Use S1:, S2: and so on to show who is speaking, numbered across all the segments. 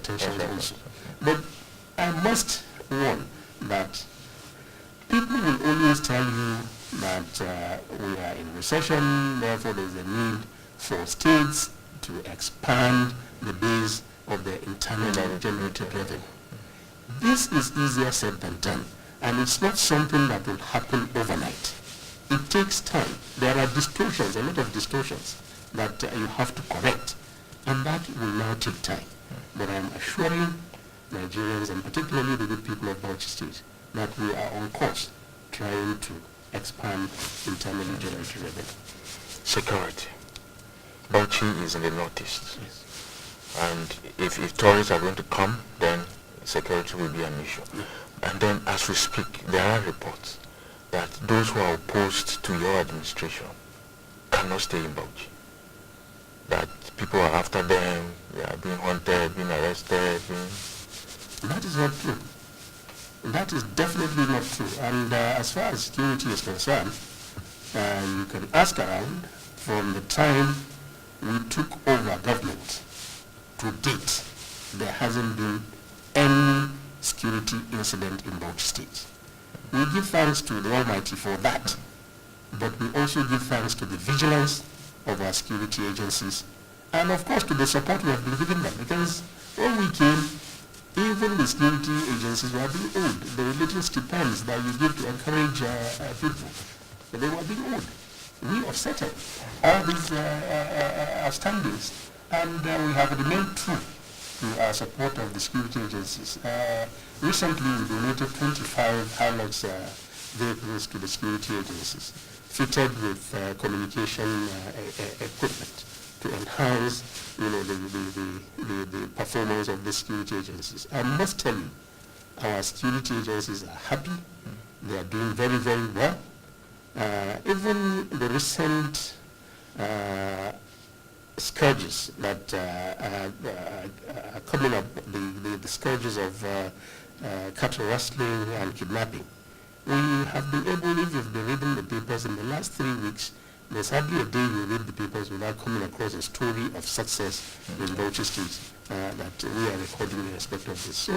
S1: attention also. But I must warn that people will always tell you that we are in recession, therefore there is a need for states to expand the base of the internally generated revenue. This is easier said than done, and it's not something that will happen overnight. It takes time. There are distortions, a lot of distortions that you have to correct, and that will now take time. But I'm assuring Nigerians, and particularly the good people of Bauchi State, that we are on course trying to expand internally generated revenue.
S2: Security. Bauchi is in the northeast.
S1: Yes.
S2: And if tourists are going to come, then security will be an issue.
S1: Yeah.
S2: And then as we speak, there are reports that those who are opposed to your administration cannot stay in Bauchi. That people are after them, they are being hunted, being arrested.
S1: That is not true. That is definitely not true. And as far as security is concerned, you can ask around. From the time we took over government to date, there hasn't been any security incident in Bauchi State. We give thanks to the Almighty for that, but we also give thanks to the vigilance of our security agencies, and of course to the support we have been giving them, because when we came, even the security agencies were being owed. The little stipends that you give to encourage people, they were being owed. We offset all these outstandings, and we have remained true to our support of the security agencies. Recently, we donated 25 Hilux vehicles to the security agencies, fitted with communication equipment to enhance, the performance of the security agencies. I must tell you, our security agencies are happy. They are doing very, very well. Even the recent scourges that are coming up, the scourges of cattle rustling and kidnapping, we have been able, if you've been reading the papers in the last 3 weeks, there's hardly a day you read the papers without coming across a story of success in Bauchi State that we are recording in respect of this. So,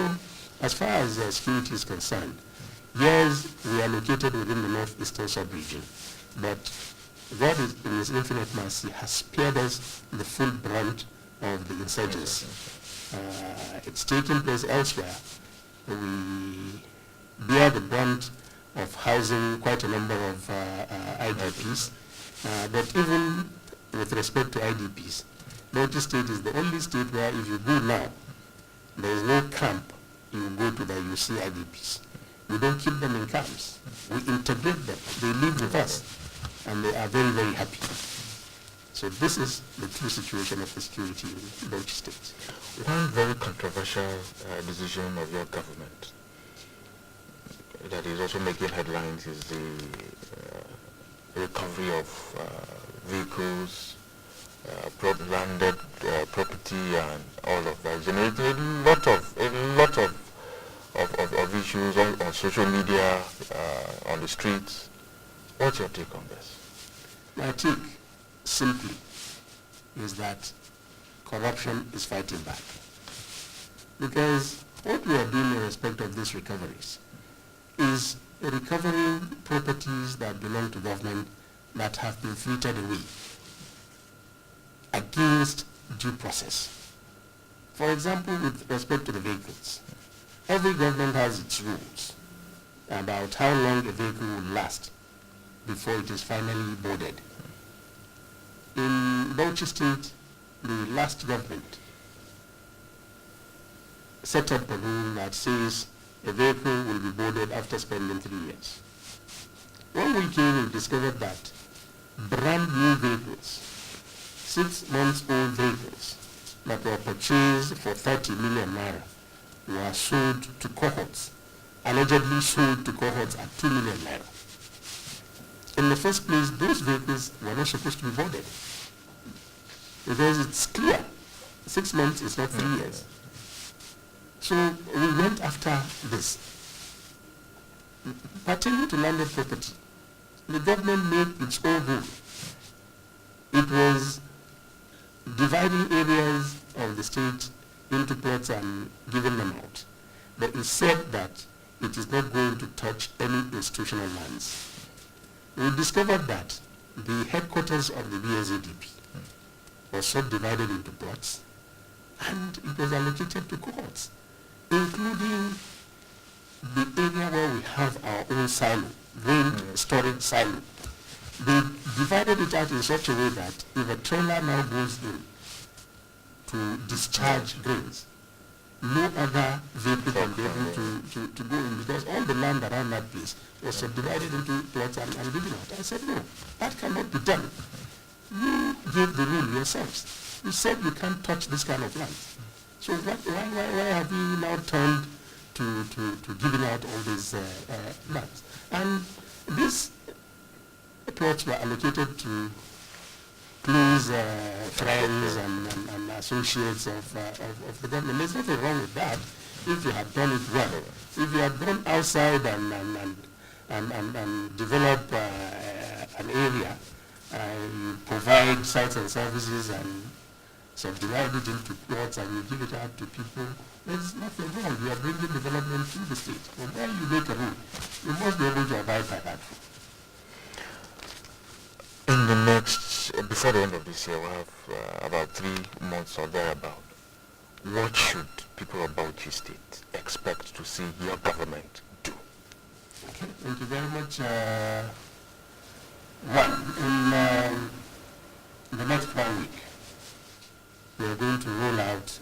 S1: as far as security is concerned, yes, we are located within the northeastern sub-region, but God in His infinite mercy has spared us the full brunt of the insurgency. It's taking place elsewhere. We bear the brunt of housing quite a number of IDPs, but even with respect to IDPs, Bauchi State is the only state where if you go now, there is no camp you go to that you see IDPs. We don't keep them in camps. We integrate them. They live with us, and they are very, very happy. So this is the true situation of the security in Bauchi State.
S2: One very controversial decision of your government that is also making headlines is the recovery of vehicles, landed property, and all of that. Generated a lot of issues on social media, on the streets. What's your take on this?
S1: My take, simply, is that corruption is fighting back. Because what we are doing in respect of these recoveries is recovering properties that belong to government that have been filtered away against due process. For example, with respect to the vehicles, every government has its rules about how long a vehicle will last before it is finally boarded. In Bauchi State, the last government set up a rule that says a vehicle will be boarded after spending 3 years. When we came, we discovered that brand new vehicles, 6 months old vehicles that were purchased for 30 million naira were sold to cohorts, allegedly sold to cohorts at 2 million naira. In the first place, those vehicles were not supposed to be boarded, because it's clear 6 months is not 3 years. So we went after this. Pertaining to landed property, the government made its own rule. It was dividing areas of the state into plots and given them out. But it said that it is not going to touch any institutional lands. We discovered that the headquarters of the BSADP was subdivided into plots, and it was allocated to cohorts, including the area where we have our own silo, grain storage silo. They divided it out in such a way that if a trailer now goes in to discharge grains, no other vehicle can be able to go in, because all the land around that place was subdivided into plots and given out. I said, no, that cannot be done. You gave the rule yourselves. You said you can't touch this kind of land. So why have you now turned to giving out all these lands? And these plots were allocated to close friends and associates of the government. There's nothing wrong with that if you had done it well. If you had gone outside and develop an area, you provide sites and services and subdivide it into plots and you give it out to people, there's nothing wrong. You are bringing development to the state. But when you make a rule, you must be able to abide by that rule.
S2: In the next, before the end of this year, we'll have about 3 months or thereabout. What should people of Bauchi State expect to see your government do?
S1: Okay, thank you very much. In the next 1 week, we are going to roll out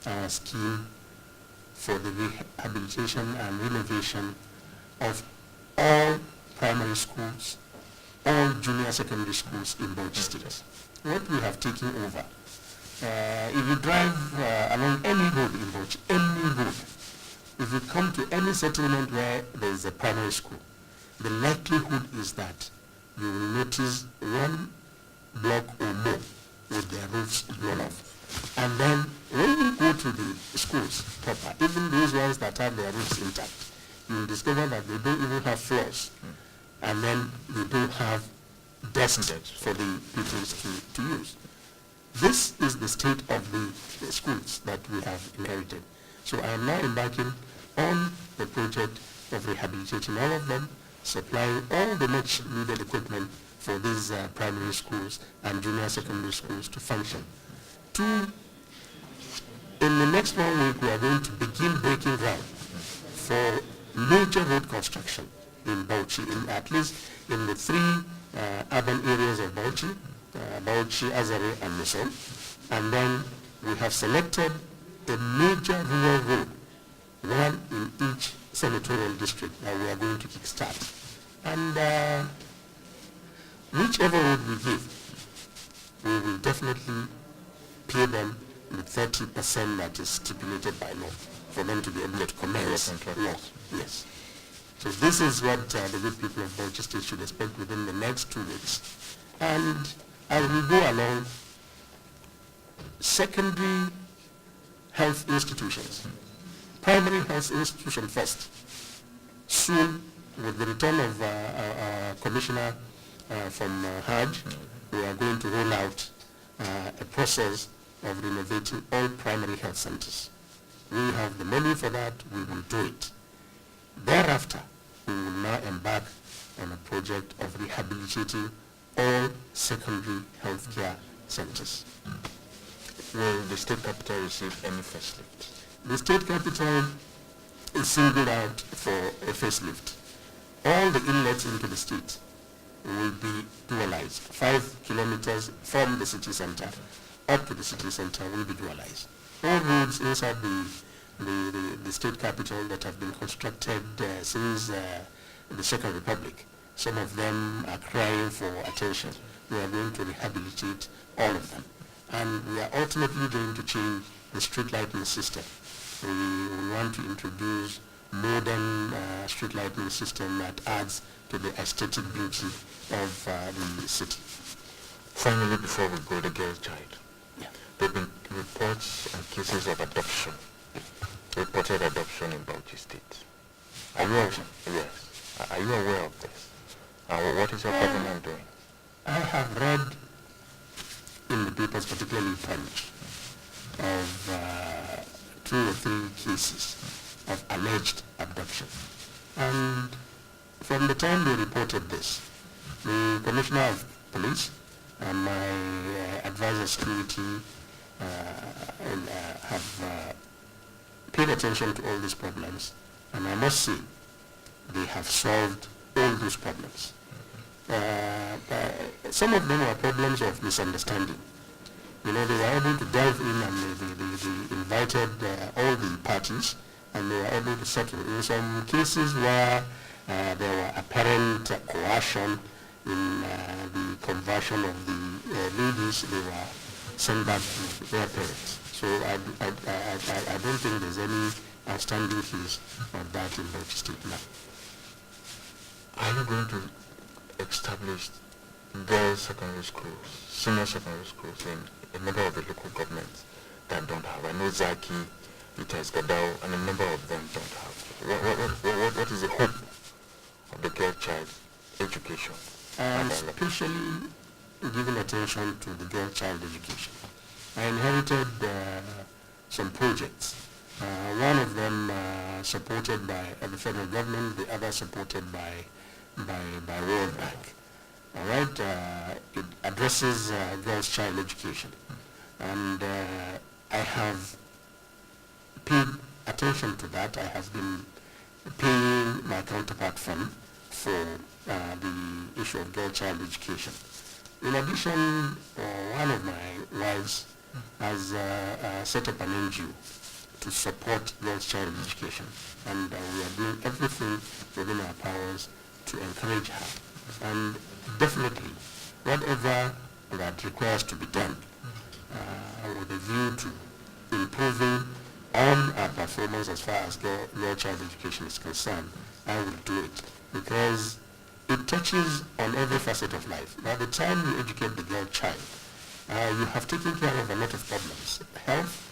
S1: a scheme for the rehabilitation and renovation of all primary schools, all junior secondary schools in Bauchi State. What we have taken over, if you drive along any road in Bauchi, any road, if you come to any settlement where there is a primary school, the likelihood is that you will notice one block or more with their roofs blown off. And then when you go to the schools proper, even those ones that have their roofs intact, you will discover that they don't even have floors. And then they don't have desks for the pupils to use. This is the state of the schools that we have inherited. So I am now embarking on the project of rehabilitating all of them, supplying all the much needed equipment for these primary schools and junior secondary schools to function. In the next 1 week, we are going to begin breaking ground for major road construction in Bauchi, at least in the 3 urban areas of Bauchi, Bauchi, Azare, and Muson. And then we have selected a major rural road, one in each senatorial district that we are going to kickstart. And whichever road we give, we will definitely pay them the 30% that is stipulated by law for them to be able to commence law. Yes. So this is what the good people of Bauchi State should expect within the next 2 weeks. And as we go along, secondary health institutions, primary health institution first. Soon, with the return of our commissioner from Hajj, we are going to roll out a process of renovating all primary health centers. We have the money for that, we will do it. Thereafter, we will now embark on a project of rehabilitating all secondary healthcare centers.
S2: Will the state capital receive any facelift?
S1: The state capital is singled out for a facelift. All the inlets into the state will be dualized. 5 kilometers from the city center up to the city center will be dualized. All roads inside the state capital that have been constructed since the Second Republic, some of them are crying for attention. We are going to rehabilitate all of them. And we are ultimately going to change the street lighting system. We want to introduce modern street lighting system that adds to the aesthetic beauty of the city.
S2: Finally, before we go, the girl child.
S1: Yeah.
S2: There have been reports and cases of adoption, reported adoption in Bauchi State. Are you aware? Yes. Are you aware of this? What is your government doing?
S1: I have read in the papers, particularly Punch, of 2 or 3 cases of alleged abduction. And from the time they reported this, the Commissioner of Police and my advisor security have paid attention to all these problems, and I must say they have solved all those problems. Some of them were problems of misunderstanding. You know, they were able to delve in and they invited all the parties, and they were able to settle. In some cases where there were apparent coercion in the conversion of the ladies, they were sent back to their parents. So I don't think there's any outstanding case of that in Bauchi State now.
S2: Are you going to establish girls' secondary schools, senior secondary schools in a number of the local governments that don't have? I know Zaki, Itas Gadao, and a number of them don't have. What is the hope of the girl child education?
S1: Especially giving attention to the girl child education. I inherited some projects. One of them supported by the federal government, the other supported by World Bank. All right, it addresses girls' child education, and I have paid attention to that. I have been paying my counterpart fund for the issue of girl child education. In addition, one of my wives has set up an NGO to support girls' child education, and we are doing everything within our powers to encourage her. And definitely, whatever that requires to be done with a view to improving on our performance as far as girl child education is concerned, I will do it, because it touches on every facet of life. By the time you educate the girl child, you have taken care of a lot of problems. Health,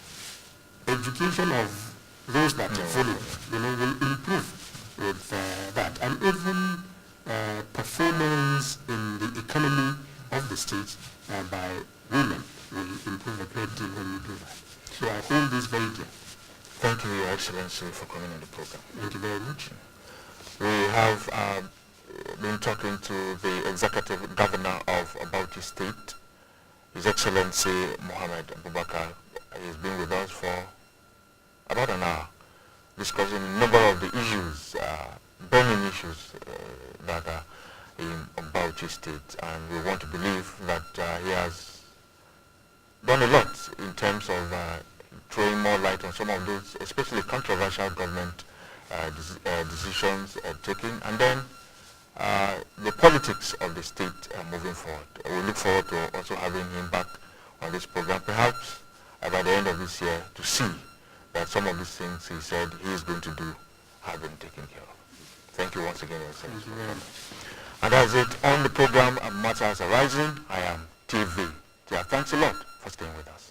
S1: education of those that follow, will improve with that. And even performance in the economy of the state by women will improve a great deal when you do that. So I hold this very dear.
S2: Thank you, Your Excellency, for coming on the program.
S1: Thank you very much.
S2: We have been talking to the Executive Governor of Bauchi State, His Excellency Mohammed Abubakar. He's been with us for about an hour, discussing a number of the issues, burning issues that are in Bauchi State, and we want to believe that he has done a lot in terms of throwing more light on some of those, especially controversial government decisions taken, and then the politics of the state moving forward. We look forward to also having him back on this program, perhaps by the end of this year, to see that some of these things he said he is going to do have been taken care of. Thank you once again, Your Excellency.
S1: Thank you very much.
S2: And that's it on the program Matters Arising. I am TV. Yeah, thanks a lot for staying with us.